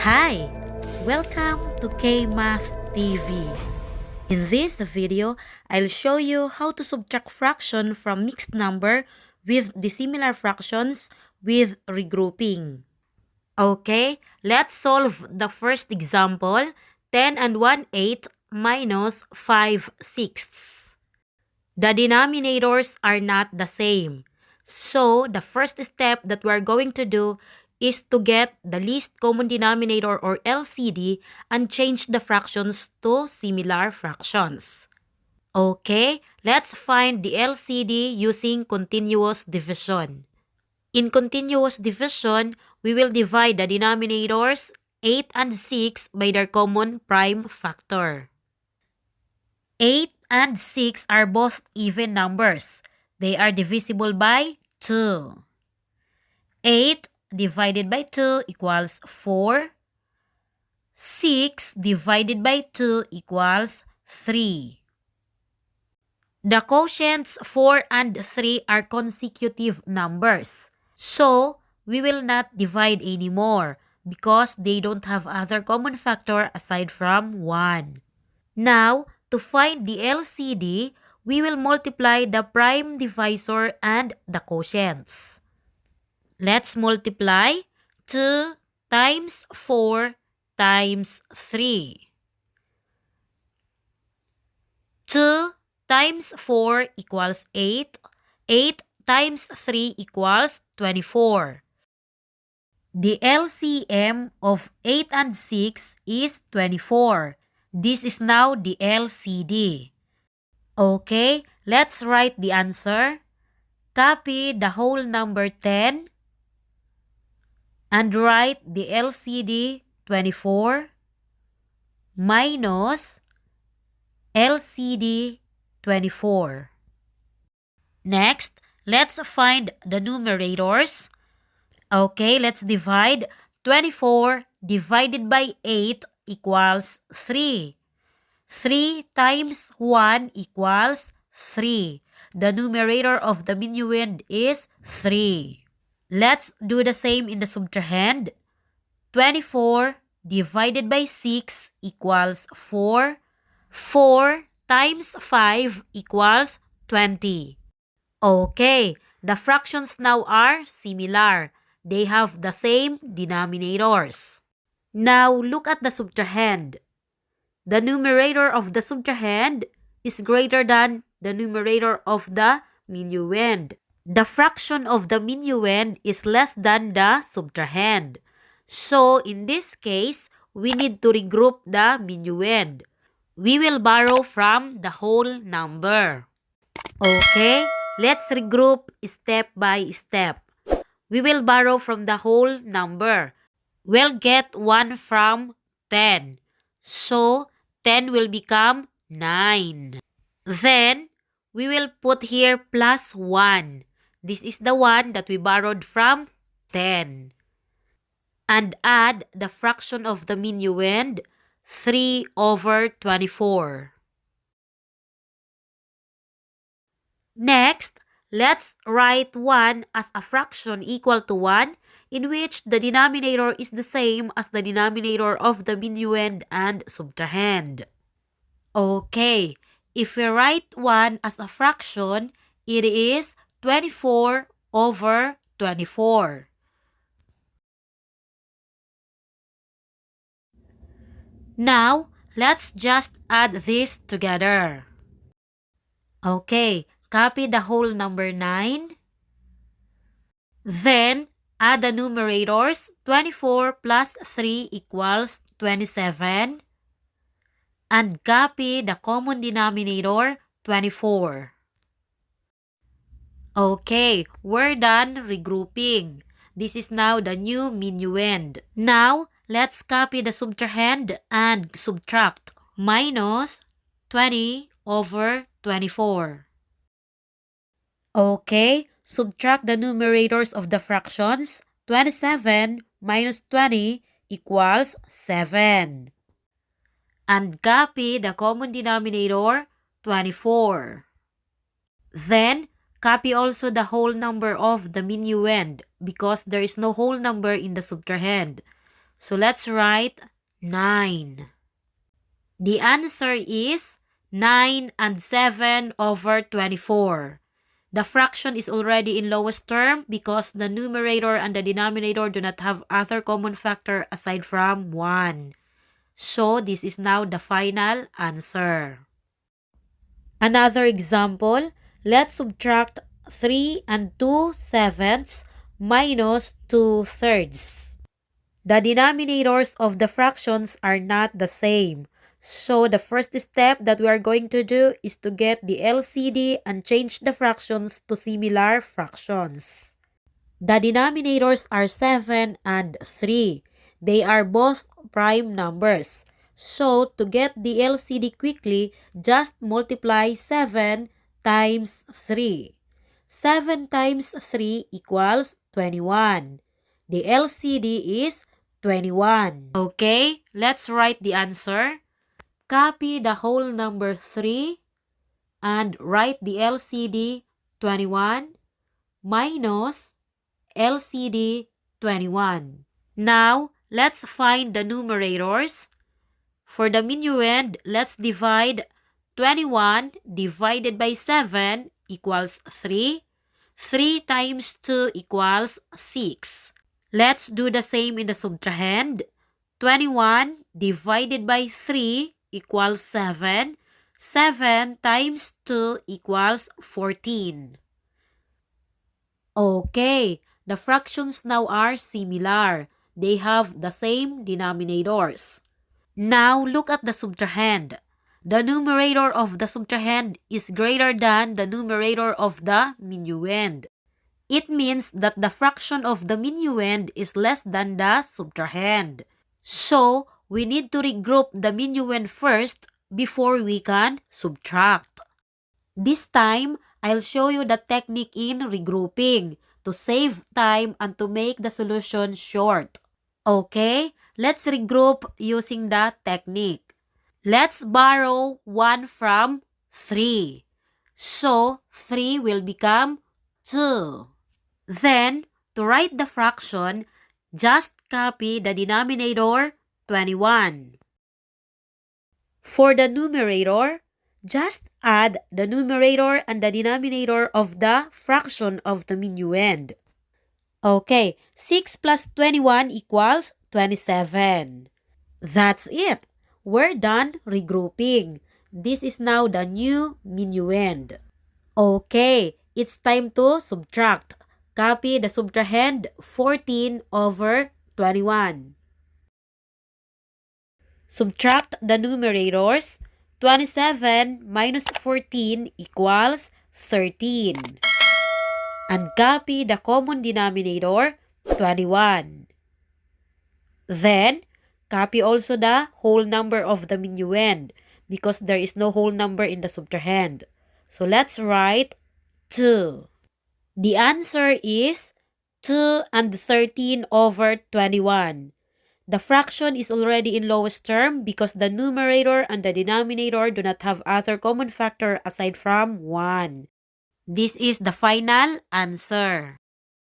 Hi! Welcome to K-Math TV. In this video, I'll show you how to subtract fraction from mixed number with dissimilar fractions with regrouping. Okay, let's solve the first example, 10 and 1/8 minus 5/6. The denominators are not the same. So, the first step that we're going to do is to get the least common denominator or LCD and change the fractions to similar fractions. Okay, let's find the LCD using continuous division. In continuous division, we will divide the denominators 8 and 6 by their common prime factor. 8 and 6 are both even numbers. They are divisible by 2. 8 divided by 2 equals 4. 6 divided by 2 equals 3. The quotients 4 and 3 are consecutive numbers. So, we will not divide anymore because they don't have other common factor aside from 1. Now, to find the LCD, we will multiply the prime divisor and the quotients. Let's multiply 2 times 4 times 3. 2 times 4 equals 8. 8 times 3 equals 24. The LCM of 8 and 6 is 24. This is now the LCD. Okay, let's write the answer. Copy the whole number 10 and write the LCD 24 minus LCD 24. Next, let's find the numerators. Okay, let's divide 24 divided by 8 equals 3. 3 times 1 equals 3. The numerator of the minuend is 3. Let's do the same in the subtrahend. 24 divided by 6 equals 4. 4 times 5 equals 20. Okay, the fractions now are similar. They have the same denominators. Now, look at the subtrahend. The numerator of the subtrahend is greater than the numerator of the minuend. The fraction of the minuend is less than the subtrahend. So, in this case, we need to regroup the minuend. We will borrow from the whole number. Okay, let's regroup step by step. We will borrow from the whole number. We'll get 1 from 10. So, 10 will become 9. Then, we will put here plus 1. This is the one that we borrowed from 10. And add the fraction of the minuend, 3 over 24. Next, let's write 1 as a fraction equal to 1 in which the denominator is the same as the denominator of the minuend and subtrahend. Okay, if we write 1 as a fraction, it is 24 over 24. Now, let's just add this together. Okay, copy the whole number 9. Then, add the numerators. 24 plus 3 equals 27. And copy the common denominator, 24. Okay, we're done regrouping. This is now the new minuend. Now, let's copy the subtrahend and subtract. Minus 20 over 24. Okay, subtract the numerators of the fractions. 27 minus 20 equals 7. And copy the common denominator, 24. Then, copy also the whole number of the minuend because there is no whole number in the subtrahend. So let's write 9. The answer is 9 and 7 over 24. The fraction is already in lowest term because the numerator and the denominator do not have other common factor aside from 1. So this is now the final answer. Another example, let's subtract 3 and 2/7 minus 2/3. The denominators of the fractions are not the same. So the first step that we are going to do is to get the LCD and change the fractions to similar fractions. The denominators are 7 and 3. They are both prime numbers. So to get the LCD quickly, just multiply 7 times 3. 7 times 3 equals 21. The LCD is 21. Okay, let's write the answer. Copy the whole number 3 and write the LCD 21 minus LCD 21. Now, let's find the numerators. For the minuend, let's divide 21 divided by 7 equals 3. 3 times 2 equals 6. Let's do the same in the subtrahend. 21 divided by 3 equals 7. 7 times 2 equals 14. Okay, the fractions now are similar. They have the same denominators. Now look at the subtrahend. The numerator of the subtrahend is greater than the numerator of the minuend. It means that the fraction of the minuend is less than the subtrahend. So, we need to regroup the minuend first before we can subtract. This time, I'll show you the technique in regrouping to save time and to make the solution short. Okay, let's regroup using the technique. Let's borrow 1 from 3. So, 3 will become 2. Then, to write the fraction, just copy the denominator 21. For the numerator, just add the numerator and the denominator of the fraction of the minuend. Okay, 6 plus 21 equals 27. That's it. We're done regrouping. This is now the new minuend. Okay, it's time to subtract. Copy the subtrahend 14 over 21. Subtract the numerators. 27 minus 14 equals 13. And copy the common denominator, 21. Then, copy also the whole number of the minuend because there is no whole number in the subtrahend. So let's write 2. The answer is 2 and 13 over 21. The fraction is already in lowest term because the numerator and the denominator do not have other common factor aside from 1. This is the final answer.